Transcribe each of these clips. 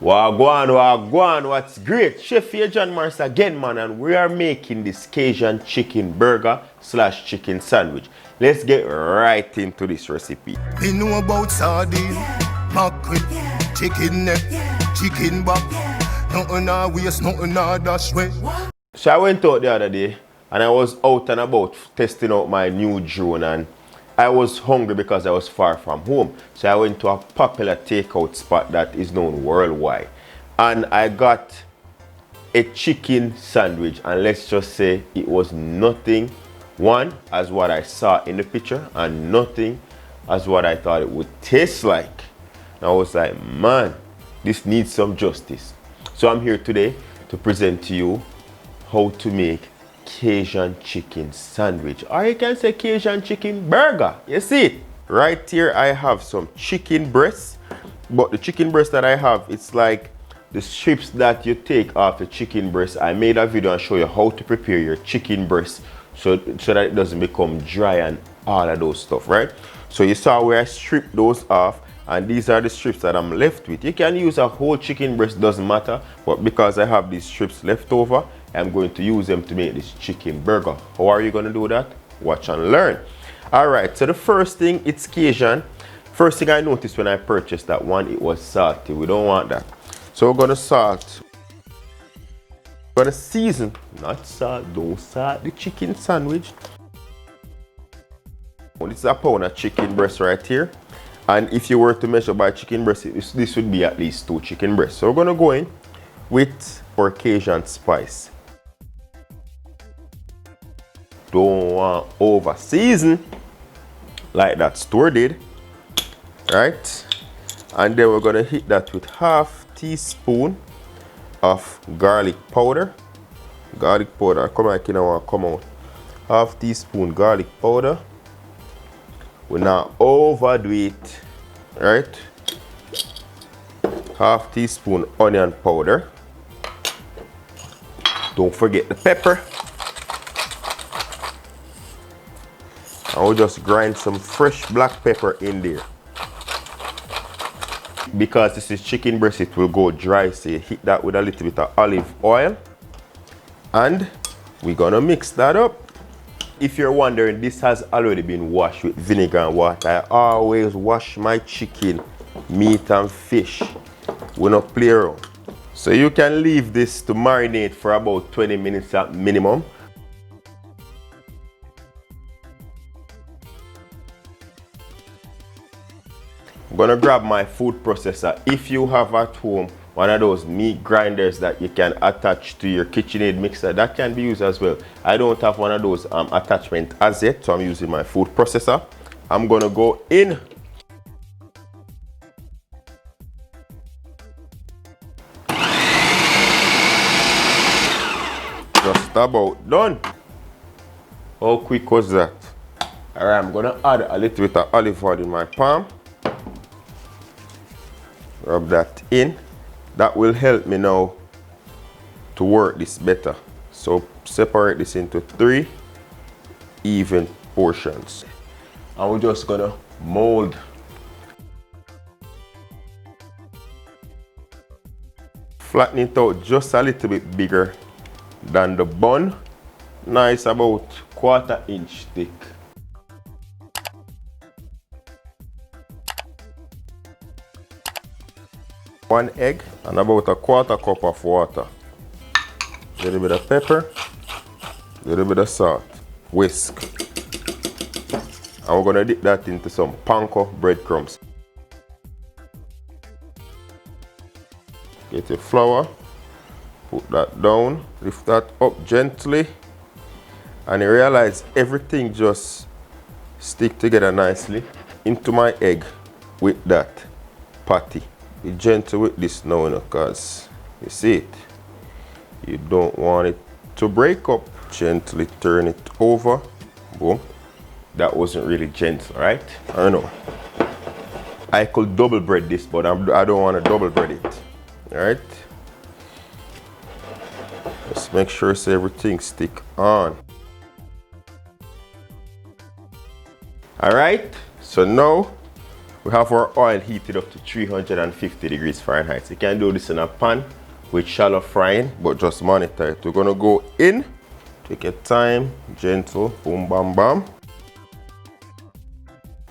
Wagwan, what's great? Chef John Morris again, man, and we are making this Cajun chicken burger / chicken sandwich. Let's get right into this recipe. We know about sardine, mackerel, chicken neck, chicken back. Nothing I waste, nothing I dash way. So I went out the other day and I was out and about testing out my new drone, and I was hungry because I was far from home. So I went to a popular takeout spot that is known worldwide. And I got a chicken sandwich, and let's just say it was nothing, one, as what I saw in the picture, and nothing as what I thought it would taste like. And I was like, man, this needs some justice. So I'm here today to present to you how to make Cajun chicken sandwich, or you can say Cajun chicken burger. You see it? Right here I have some chicken breasts, but the chicken breast that I have, it's like the strips that you take off the chicken breast. I made a video and show you how to prepare your chicken breast so that it doesn't become dry and all of those stuff, right? So you saw where I stripped those off, and these are the strips that I'm left with. You can use a whole chicken breast, doesn't matter, but because I have these strips left over, I'm going to use them to make this chicken burger. How are you going to do that? Watch and learn. Alright, so the first thing, it's Cajun. First thing I noticed when I purchased that one, it was salty. We don't want that. So we're going to salt. We're going to season, not salt, don't salt the chicken sandwich. Well, this is a pound of chicken breast right here. And if you were to measure by chicken breast, this would be at least 2 chicken breasts. So we're going to go in with our Cajun spice. Don't want over season like that store did, right? And then we're going to hit that with ½ teaspoon of garlic powder. Come out. ½ teaspoon garlic powder. We're not overdo it, right? ½ teaspoon onion powder. Don't forget the pepper. And we'll just grind some fresh black pepper in there. Because this is chicken breast, it will go dry, so you hit that with a little bit of olive oil. And we're gonna mix that up. If you're wondering, this has already been washed with vinegar and water. I always wash my chicken, meat and fish. We don't play around. So you can leave this to marinate for about 20 minutes at minimum. I'm gonna grab my food processor. If you have at home one of those meat grinders that you can attach to your KitchenAid mixer, that can be used as well. I don't have one of those attachments as yet, so I'm using my food processor. I'm gonna go in. Just about done. How quick was that? Alright, I'm gonna add a little bit of olive oil in my palm. Rub that in. That will help me now to work this better. So separate this into 3 even portions. And we're just gonna mold. Flatten it out just a little bit bigger than the bun. Nice, about 1/4 inch thick. One egg and about a 1/4 cup of water. A little bit of pepper, a little bit of salt. Whisk. And we're gonna dip that into some panko breadcrumbs. Get your flour, put that down, lift that up gently, and you realize everything just stick together nicely into my egg with that patty. Be gentle with this now, because you see it, you don't want it to break up. Gently turn it over. Boom. That wasn't really gentle, right? I know. I could double bread this, but I don't want to double bread it. Alright? Just make sure so everything stick on. Alright? So now We have our oil heated up to 350 degrees Fahrenheit. So you can do this in a pan with shallow frying, but just monitor it. We're gonna go in, take your time, gentle, boom, bam, bam.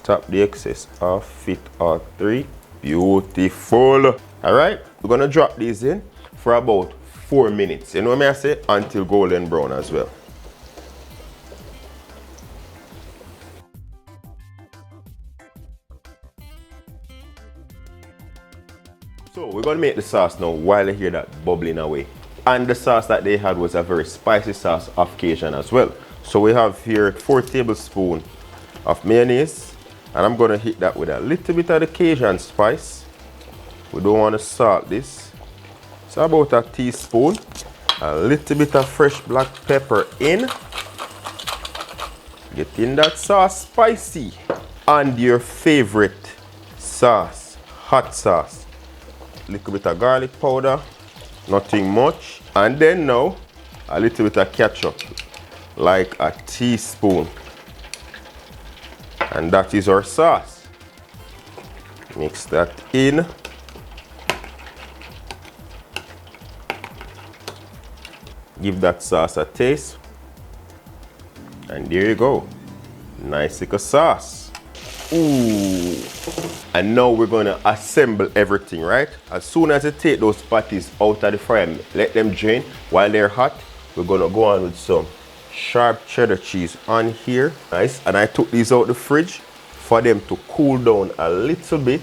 Tap the excess off, fit all three. Beautiful. All right, we're gonna drop these in for about 4 minutes. You know what I say? Until golden brown as well. So we're gonna make the sauce now while you hear that bubbling away. And the sauce that they had was a very spicy sauce of CAJUN as well. So we have here 4 tablespoons of mayonnaise, and I'm gonna hit that with a little bit of the CAJUN spice. We don't want to salt this. So about a teaspoon, a little bit of fresh black pepper in. Getting that sauce spicy. And your favorite sauce, hot sauce. Little bit of garlic powder, nothing much. And then now, a little bit of ketchup, like a teaspoon. And that is our sauce. Mix that in. Give that sauce a taste. And there you go. Nice little sauce. Ooh. And now we're gonna assemble everything, right? As soon as you take those patties out of the fryer, let them drain. While they're hot, we're gonna go on with some sharp cheddar cheese on here. Nice. And I took these out the fridge for them to cool down a little bit,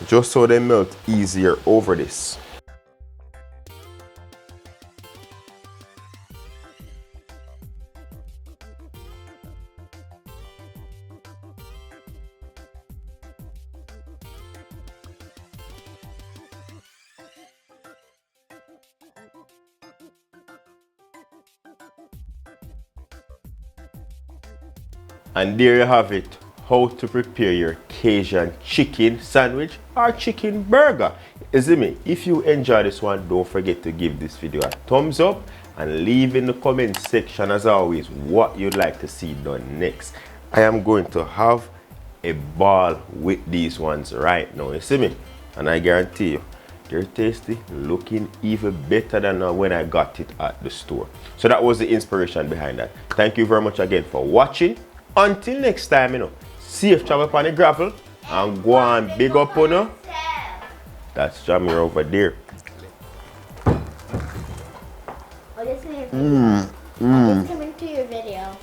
just so they melt easier over this. And there you have it, how to prepare your CAJUN chicken sandwich or chicken burger. You see me? If you enjoy this one, don't forget to give this video a thumbs up and leave in the comment section as always what you'd like to see done next. I am going to have a ball with these ones right now, you see me? And I guarantee you, they're tasty, looking even better than when I got it at the store. So that was the inspiration behind that. Thank you very much again for watching. Until next time, safe travel upon the gravel and go and big up on you. That's Jamir over there. I'm just coming to your video.